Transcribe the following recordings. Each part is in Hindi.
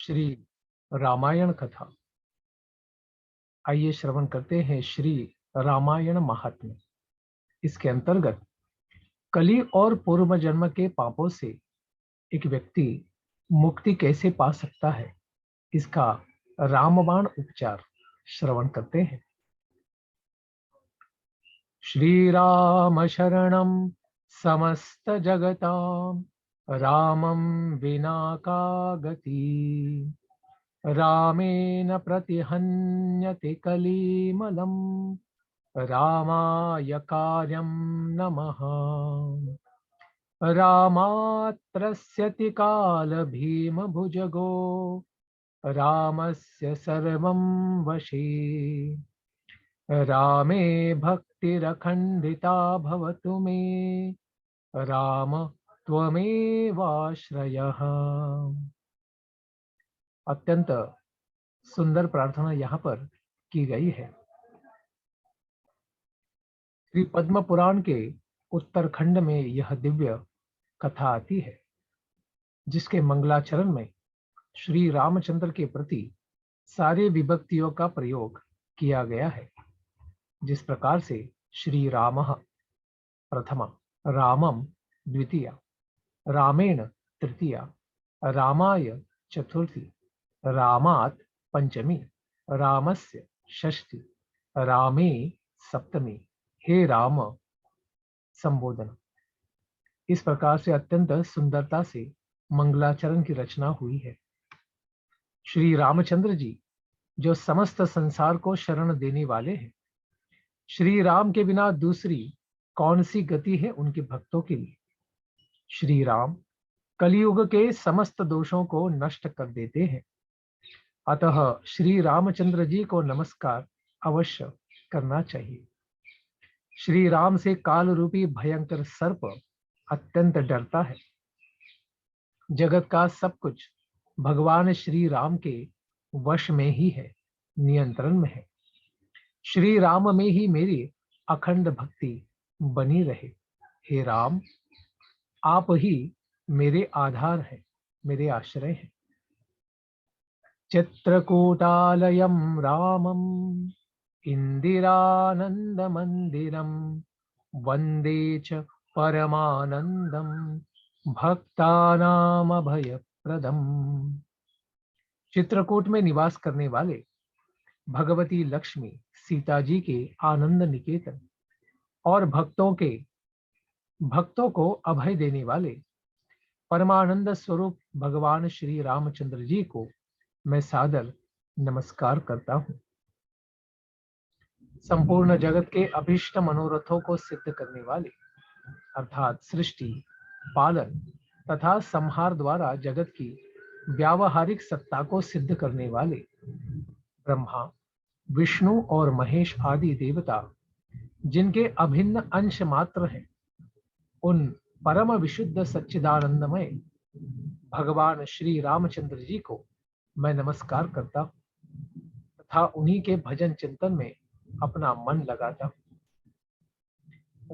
श्री रामायण कथा। आइए श्रवण करते हैं श्री रामायण महात्म्य। इसके अंतर्गत कली और पूर्व जन्म के पापों से एक व्यक्ति मुक्ति कैसे पा सकता है, इसका रामबाण उपचार श्रवण करते हैं। श्री राम शरणम समस्त जगताम रामं विना का गति। रामेण प्रतिहन्यते कलिमलं रामाय कार्यं नमः। रामात् त्रस्यति काल भीमभुजगो रामस्य सर्वं वशे। रामे भक्तिरखण्डिता भवतु मे राम त्वमेवाश्रयः। अत्यंत सुंदर प्रार्थना यहाँ पर की गई है। श्री पद्म पुराण के उत्तरखंड में यह दिव्य कथा आती है, जिसके मंगलाचरण में श्री रामचंद्र के प्रति सारे विभक्तियों का प्रयोग किया गया है। जिस प्रकार से श्री रामः प्रथमा, रामम द्वितीया, रामेण तृतीया, रामाय चतुर्थी, रामात् पंचमी, रामस्य षष्ठी, रामे सप्तमी, हे राम संबोधन। इस प्रकार से अत्यंत सुंदरता से मंगलाचरण की रचना हुई है। श्री रामचंद्र जी जो समस्त संसार को शरण देने वाले हैं, श्री राम के बिना दूसरी कौन सी गति है उनके भक्तों के लिए। श्री राम कलियुग के समस्त दोषों को नष्ट कर देते हैं। अतः श्री रामचंद्र जी को नमस्कार अवश्य करना चाहिए। श्री राम से काल रूपी भयंकर सर्प अत्यंत डरता है। जगत का सब कुछ भगवान श्री राम के वश में ही है, नियंत्रण में है। श्री राम में ही मेरी अखंड भक्ति बनी रहे। हे राम, आप ही मेरे आधार हैं, मेरे आश्रय हैं। चित्रकूटालयं रामम् इंदिरानंदमंदिरं वंदे च परमानंदं भक्तानामभयप्रदम्। चित्रकूट में निवास करने वाले भगवती लक्ष्मी सीता जी के आनंद निकेतन और भक्तों को अभय देने वाले परमानंद स्वरूप भगवान श्री रामचंद्र जी को मैं सादर नमस्कार करता हूं। संपूर्ण जगत के अभीष्ट मनोरथों को सिद्ध करने वाले अर्थात सृष्टि, पालन तथा संहार द्वारा जगत की व्यावहारिक सत्ता को सिद्ध करने वाले ब्रह्मा, विष्णु और महेश आदि देवता जिनके अभिन्न अंश मात्र हैं, उन परम विशुद्ध सच्चिदानंदमय भगवान श्री रामचंद्र जी को मैं नमस्कार करता हूं तथा उन्हीं के भजन चिंतन में अपना मन लगाता हूं।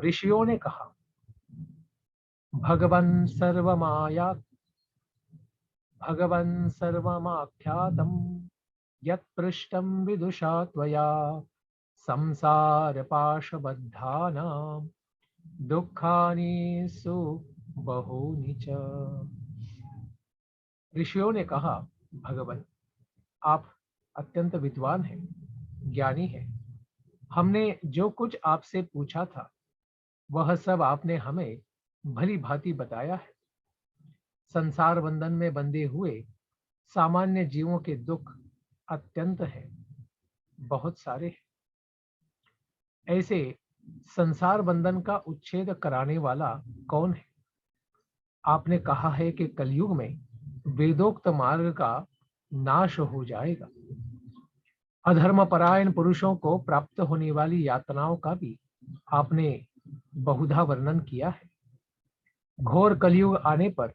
ऋषियों ने कहा, भगवन् सर्वमाख्यातं यत्पृष्टं विदुषा त्वया संसार पाशबद्धानां दुःखानि सुबहूनि च। ऋषियों ने कहा, भगवान आप अत्यंत विद्वान हैं, ज्ञानी हैं। हमने जो कुछ आपसे पूछा था वह सब आपने हमें भली भांति बताया है। संसार बंधन में बंधे हुए सामान्य जीवों के दुख अत्यंत हैं, बहुत सारे हैं। ऐसे संसार बंधन का उच्छेद कराने वाला कौन है? आपने कहा है कि कलयुग में वेदोक्त मार्ग का नाश हो जाएगा। अधर्म परायण पुरुषों को प्राप्त होने वाली यातनाओं का भी आपने बहुधा वर्णन किया है। घोर कलयुग आने पर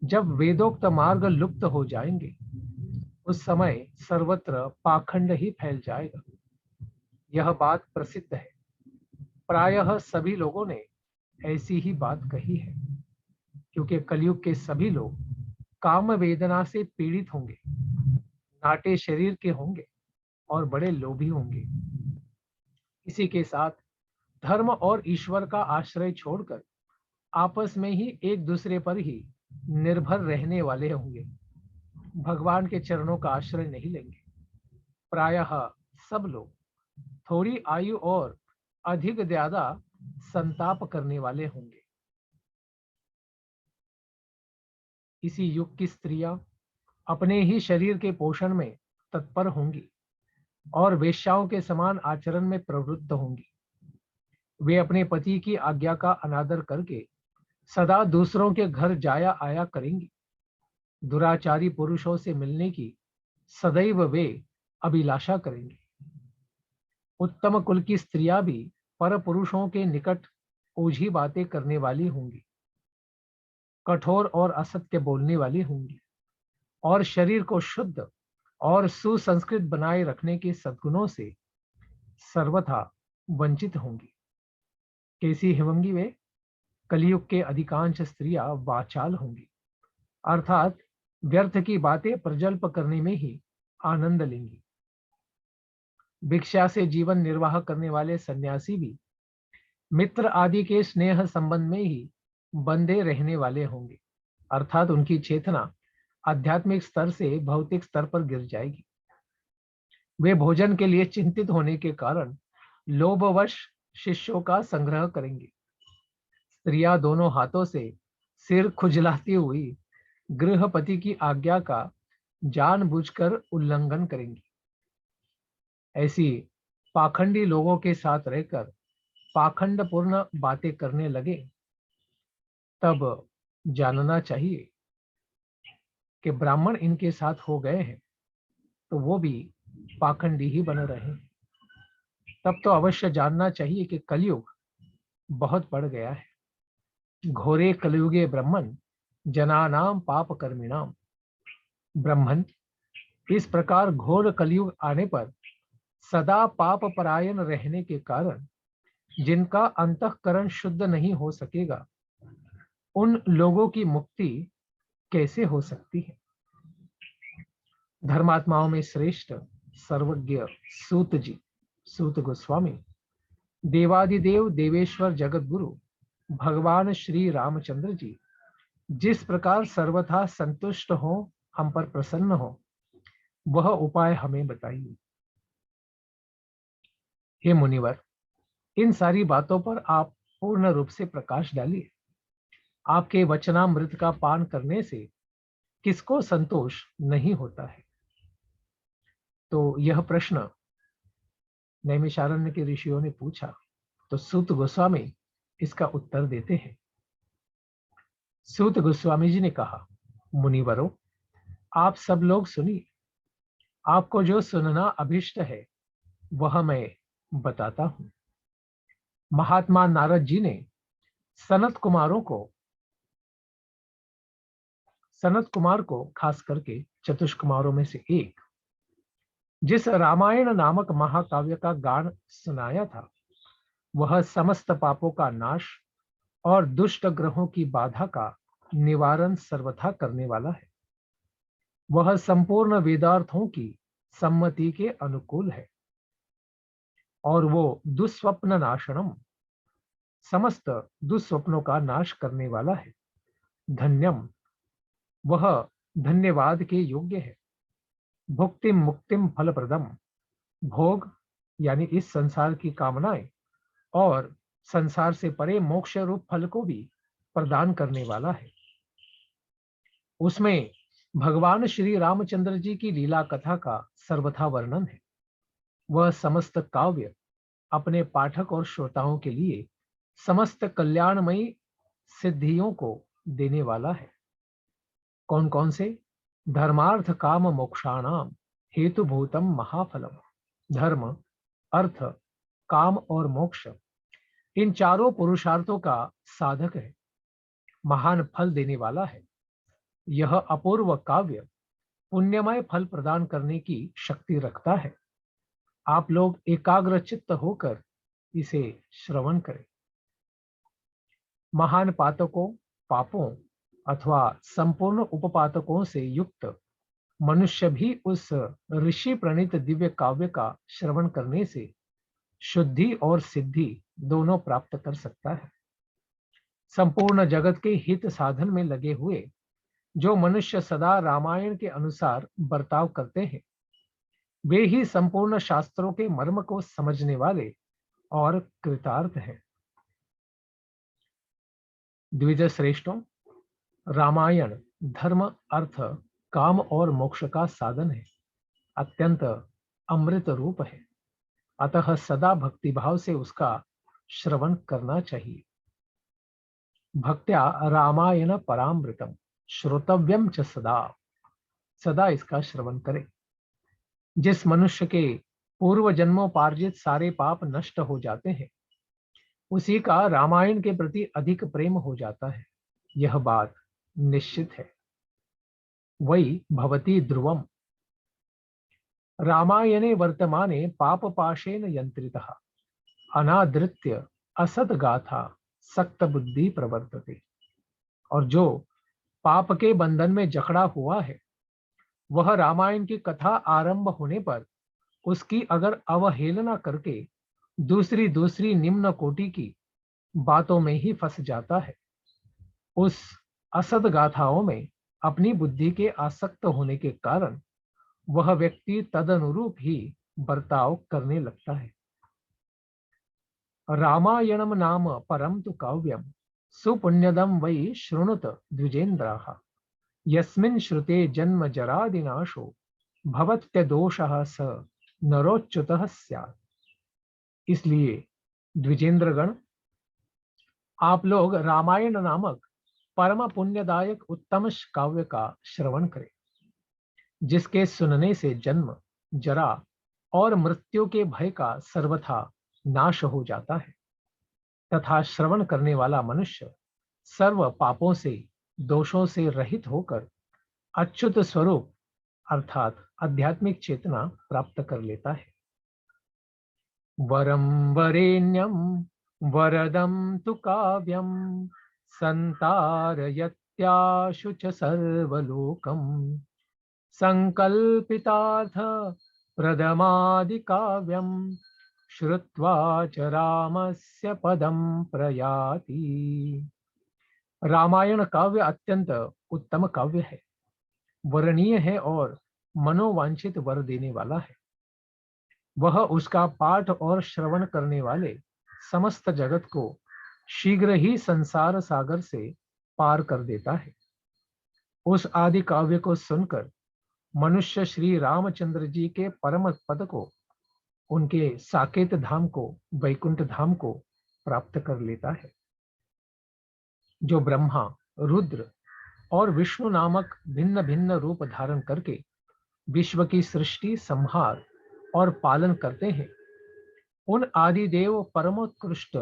जब वेदोक्त मार्ग लुप्त हो जाएंगे, उस समय सर्वत्र पाखंड ही फैल जाएगा। यह बात प्रसिद्ध है। प्रायः सभी लोगों ने ऐसी ही बात कही है, क्योंकि कलयुग के सभी लोग काम वेदना से पीड़ित होंगे। नाटे शरीर के होंगे और बड़े लोभी होंगे। इसी के साथ धर्म और ईश्वर का आश्रय छोड़कर आपस में ही एक दूसरे पर ही निर्भर रहने वाले होंगे। भगवान के चरणों का आश्रय नहीं लेंगे। प्रायः सब लोग थोड़ी आयु और अधिक ज्यादा संताप करने वाले होंगे। इसी युग की स्त्रियां अपने ही शरीर के पोषण में तत्पर होंगी और वेश्याओं के समान आचरण में प्रवृत्त होंगी। वे अपने पति की आज्ञा का अनादर करके सदा दूसरों के घर जाया आया करेंगी। दुराचारी पुरुषों से मिलने की सदैव वे अभिलाषा करेंगी। उत्तम कुल की स्त्रियां भी पर पुरुषों के निकट ओझी बातें करने वाली होंगी, कठोर और असत्य बोलने वाली होंगी और शरीर को शुद्ध और सुसंस्कृत बनाए रखने के सद्गुणों से सर्वथा वंचित होंगी। कैसी होंगी वे? कलयुग के अधिकांश स्त्रियां वाचाल होंगी, अर्थात व्यर्थ की बातें प्रजल्प करने में ही आनंद लेंगी। भिक्षा से जीवन निर्वाह करने वाले सन्यासी भी मित्र आदि के स्नेह संबंध में ही बंधे रहने वाले होंगे, अर्थात उनकी चेतना आध्यात्मिक स्तर से भौतिक स्तर पर गिर जाएगी। वे भोजन के लिए चिंतित होने के कारण लोभवश शिष्यों का संग्रह करेंगे। स्त्रियां दोनों हाथों से सिर खुजलाती हुई गृहपति की आज्ञा का जानबूझकर उल्लंघन करेंगी। ऐसी पाखंडी लोगों के साथ रहकर पाखंडपूर्ण बातें करने लगे तब जानना चाहिए कि ब्राह्मण इनके साथ हो गए हैं तो वो भी पाखंडी ही बने रहे। तब तो अवश्य जानना चाहिए कि कलयुग बहुत बढ़ गया है। घोरे कलयुगे ब्रह्मन जनानाम पाप कर्मिणाम। ब्रह्मन, इस प्रकार घोर कलयुग आने पर सदा पाप परायण रहने के कारण जिनका अंतःकरण शुद्ध नहीं हो सकेगा, उन लोगों की मुक्ति कैसे हो सकती है? धर्मात्माओं में श्रेष्ठ सर्वज्ञ सूत जी, सूत गोस्वामी, देवादिदेव देवेश्वर जगत गुरु भगवान श्री रामचंद्र जी जिस प्रकार सर्वथा संतुष्ट हो, हम पर प्रसन्न हो, वह उपाय हमें बताइए। हे मुनिवर, इन सारी बातों पर आप पूर्ण रूप से प्रकाश डालिए। आपके वचनामृत का पान करने से किसको संतोष नहीं होता है? तो यह प्रश्न नैमिषारण्य के ऋषियों ने पूछा तो सूत गोस्वामी इसका उत्तर देते हैं। सूत गोस्वामी जी ने कहा, मुनिवरों, आप सब लोग सुनिए। आपको जो सुनना अभिष्ट है वह मैं बताता हूं। महात्मा नारद जी ने सनत कुमार को खास करके चतुष्कुमारों में से एक, जिस रामायण नामक महाकाव्य का गान सुनाया था, वह समस्त पापों का नाश और दुष्ट ग्रहों की बाधा का निवारण सर्वथा करने वाला है। वह संपूर्ण वेदार्थों की सम्मति के अनुकूल है और वो दुस्वप्न नाशनम, समस्त दुस्वप्नों का नाश करने वाला है। धन्यम, वह धन्यवाद के योग्य है। भुक्तिम मुक्तिम फलप्रदम, भोग यानी इस संसार की कामनाएं और संसार से परे मोक्ष रूप फल को भी प्रदान करने वाला है। उसमें भगवान श्री रामचंद्र जी की लीला कथा का सर्वथा वर्णन है। वह समस्त काव्य अपने पाठक और श्रोताओं के लिए समस्त कल्याणमयी सिद्धियों को देने वाला है। कौन कौन से? धर्मार्थ काम मोक्षाणाम हेतुभूतम महाफलम। धर्म, अर्थ, काम और मोक्ष, इन चारों पुरुषार्थों का साधक है, महान फल देने वाला है। यह अपूर्व काव्य पुण्यमय फल प्रदान करने की शक्ति रखता है। आप लोग एकाग्र चित्त होकर इसे श्रवण करें। महान पातकों, पापों अथवा संपूर्ण उपपातकों से युक्त मनुष्य भी उस ऋषि प्रणीत दिव्य काव्य का श्रवण करने से शुद्धि और सिद्धि दोनों प्राप्त कर सकता है। संपूर्ण जगत के हित साधन में लगे हुए जो मनुष्य सदा रामायण के अनुसार बर्ताव करते हैं, वे ही संपूर्ण शास्त्रों के मर्म को समझने वाले और कृतार्थ हैं। द्विज श्रेष्ठों, रामायण धर्म, अर्थ, काम और मोक्ष का साधन है, अत्यंत अमृत रूप है। अतः सदा भक्तिभाव से उसका श्रवण करना चाहिए। भक्त्या रामायण परामृतम श्रोतव्यम च सदा, सदा इसका श्रवण करें। जिस मनुष्य के पूर्व जन्मों पार्जित सारे पाप नष्ट हो जाते हैं, उसी का रामायण के प्रति अधिक प्रेम हो जाता है, यह बात निश्चित है। वही भवती ध्रुवम। रामायणे वर्तमाने पापपाशेन यंत्रितः अनादृत्य असत गाथा सक्त बुद्धि प्रवर्तते। और जो पाप के बंधन में जकड़ा हुआ है, वह रामायण की कथा आरंभ होने पर उसकी अगर अवहेलना करके दूसरी दूसरी निम्न कोटि की बातों में ही फंस जाता है, उस असद गाथाओं में अपनी बुद्धि के आसक्त होने के कारण वह व्यक्ति तदनुरूप ही बर्ताव करने लगता है। रामायणम नाम परम तु काव्यम सुपुण्यदम वै शृणुत द्विजेन्द्राः यस्मिन् श्रुते जन्म जरादिनाशो भवत्यदोषः स नरोच्युतः स्यात्। इसलिए द्विजेंद्रगण, आप लोग रामायण नामक परम पुण्यदायक उत्तम काव्य का श्रवण करें, जिसके सुनने से जन्म, जरा और मृत्यु के भय का सर्वथा नाश हो जाता है तथा श्रवण करने वाला मनुष्य सर्व पापों से, दोषों से रहित होकर अच्युत स्वरूप अर्थात आध्यात्मिक चेतना प्राप्त कर लेता है। वरम वरेण्यम वरदम तु काव्यम संतारयत्याशु च सर्वलोकम संकल्पितार्थ प्रदमादि काव्यम श्रुत्वा च रामस्य पदम प्रयाति। रामायण काव्य अत्यंत उत्तम काव्य है, वरणीय है और मनोवांछित वर देने वाला है। वह उसका पाठ और श्रवण करने वाले समस्त जगत को शीघ्र ही संसार सागर से पार कर देता है। उस आदि काव्य को सुनकर मनुष्य श्री रामचंद्र जी के परम पद को, उनके साकेत धाम को, वैकुंठ धाम को प्राप्त कर लेता है। जो ब्रह्मा, रुद्र और विष्णु नामक भिन्न भिन्न रूप धारण करके विश्व की सृष्टि, संहार और पालन करते हैं, उन आदि देव परमोत्कृष्ट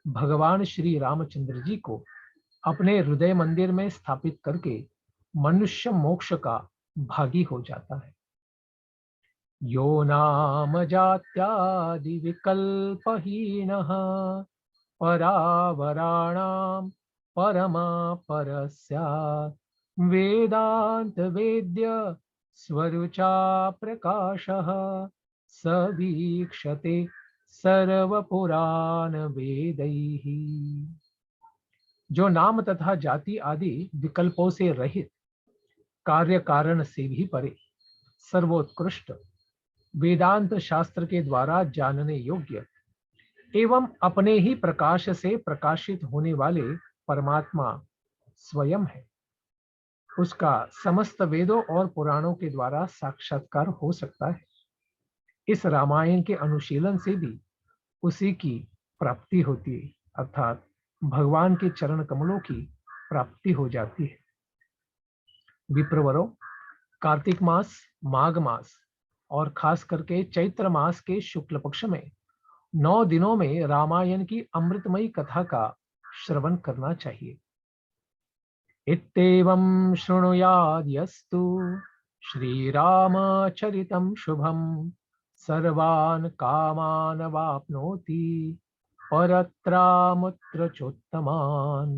भगवान श्री रामचंद्र जी को अपने हृदय मंदिर में स्थापित करके मनुष्य मोक्ष का भागी हो जाता है। यो नाम जात्यादि विकल्पहीनः परावराणां परमा परस्यात् वेदांत वेद्य स्वरुचा प्रकाशः स वीक्षते सर्वपुराण वेदैः। जो नाम तथा जाति आदि विकल्पों से रहित, कार्य कारण से भी परे, सर्वोत्कृष्ट, वेदांत शास्त्र के द्वारा जानने योग्य एवं अपने ही प्रकाश से प्रकाशित होने वाले परमात्मा स्वयं है, उसका समस्त वेदों और पुराणों के द्वारा साक्षात्कार हो सकता है। इस रामायण के अनुशीलन से भी उसी की प्राप्ति होती है, अर्थात भगवान के चरण कमलों की प्राप्ति हो जाती है। विप्रवरों, कार्तिक मास, माघ मास और खास करके चैत्र मास के शुक्ल पक्ष में 9 दिनों में रामायण की अमृतमयी कथा का श्रवण करना चाहिए। इत्येवं शृणुयाद् यस्तु श्रीरामचरितं शुभं सर्वान् कामान् वाप्नोति परत्रामुत्र चोत्तमान्।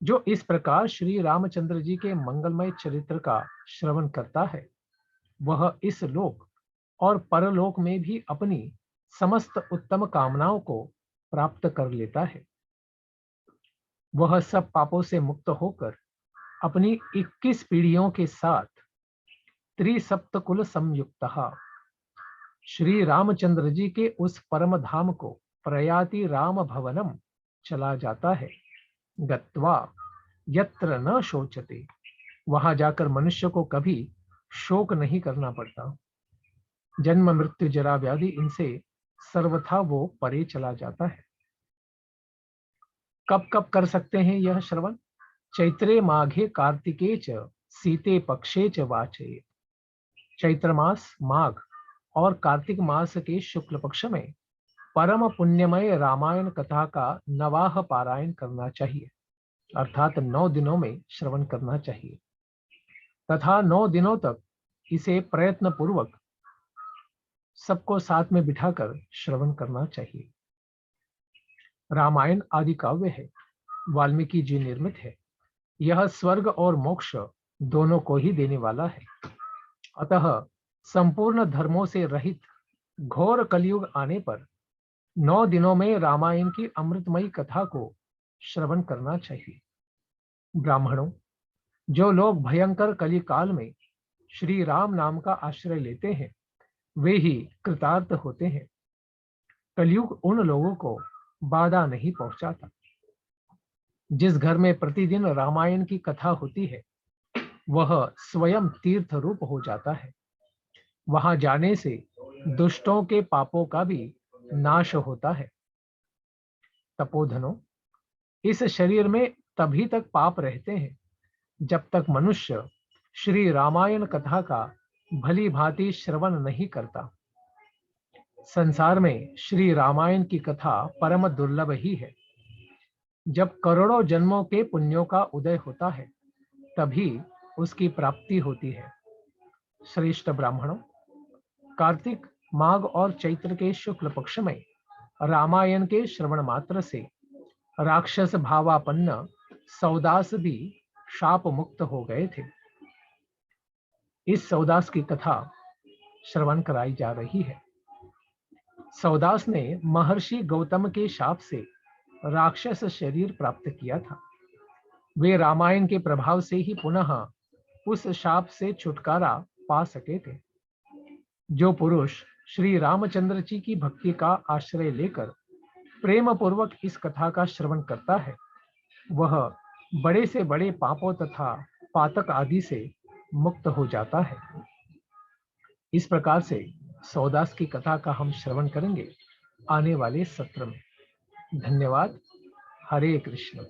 जो इस प्रकार श्री रामचंद्र जी के मंगलमय चरित्र का श्रवण करता है, वह इस लोक और परलोक में भी अपनी समस्त उत्तम कामनाओं को प्राप्त कर लेता है। वह सब पापों से मुक्त होकर अपनी 21 पीढ़ियों के साथ त्रिसप्तकुल संयुक्तः श्री रामचंद्र जी के उस परम धाम को प्रयाति राम भवनम चला जाता है। गत्वा यत्र न शोचते, वहां जाकर मनुष्य को कभी शोक नहीं करना पड़ता। जन्म मृत्यु जरा व्याधि इनसे सर्वथा वो परे चला जाता है। कब कब कर सकते हैं यह श्रवण? चैत्रे माघे कार्तिके च सीते पक्षे च वाचे। चैत्र मास, माघ और कार्तिक मास के शुक्ल पक्ष में परम पुण्यमय रामायण कथा का नवाह पारायण करना चाहिए, अर्थात 9 दिनों में श्रवण करना चाहिए तथा 9 दिनों तक इसे प्रयत्न पूर्वक सबको साथ में बिठाकर श्रवण करना चाहिए। रामायण आदि काव्य है, वाल्मीकि जी निर्मित है। यह स्वर्ग और मोक्ष दोनों को ही देने वाला है। अतः संपूर्ण धर्मों से रहित घोर कलयुग आने पर 9 दिनों में रामायण की अमृतमयी कथा को श्रवण करना चाहिए। ब्राह्मणों, जो लोग भयंकर कलिकाल में श्री राम नाम का आश्रय लेते हैं, वे ही कृतार्थ होते हैं। कलयुग उन लोगों को बाधा नहीं पहुंचाता। जिस घर में प्रतिदिन रामायण की कथा होती है, वह स्वयं तीर्थ रूप हो जाता है। वहां जाने से दुष्टों के पापों का भी नाश होता है। तपोधनों, इस शरीर में तभी तक पाप रहते हैं जब तक मनुष्य श्री रामायण कथा का भली भांति श्रवण नहीं करता। संसार में श्री रामायण की कथा परम दुर्लभ ही है। जब करोड़ों जन्मों के पुण्यों का उदय होता है, तभी उसकी प्राप्ति होती है। श्रेष्ठ ब्राह्मणों, कार्तिक, माघ और चैत्र के शुक्ल पक्ष में रामायण के श्रवण मात्र से राक्षस भावापन्न सौदास भी शाप मुक्त हो गए थे। इस सौदास की कथा श्रवण कराई जा रही है। सौदास ने महर्षि गौतम के शाप से राक्षस शरीर प्राप्त किया था। वे रामायण के प्रभाव से ही पुनः उस शाप से छुटकारा पा सके थे। जो पुरुष श्री रामचंद्र जी की भक्ति का आश्रय लेकर प्रेम पूर्वक इस कथा का श्रवण करता है, वह बड़े से बड़े पापों तथा पातक आदि से मुक्त हो जाता है। इस प्रकार से सौदास की कथा का हम श्रवण करेंगे आने वाले सत्र में। धन्यवाद। हरे कृष्ण।